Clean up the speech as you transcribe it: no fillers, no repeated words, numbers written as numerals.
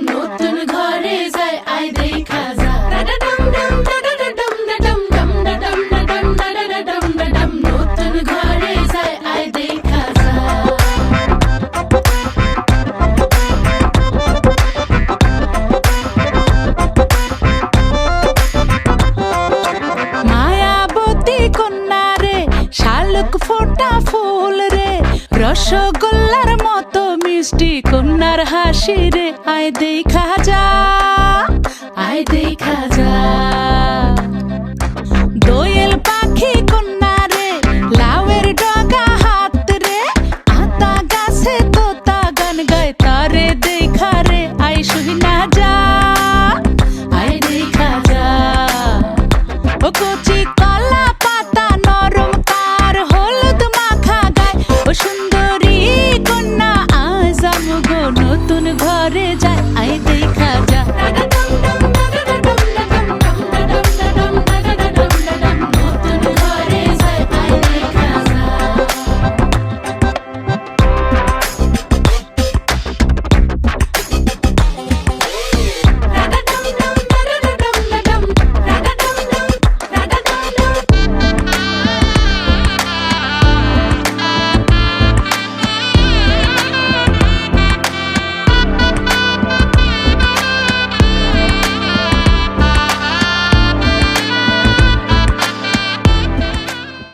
নতুন ঘরে যায় আয় দেখা যা নতুন ঘরে যায় আয় দেখা যা মায়াবতী কন্যা রে শালুক ফোটা ফুল রে রসগোল্লার মতো মিষ্টি কন্যার হাসি রে আয় দেখা যা আয় দেখা যা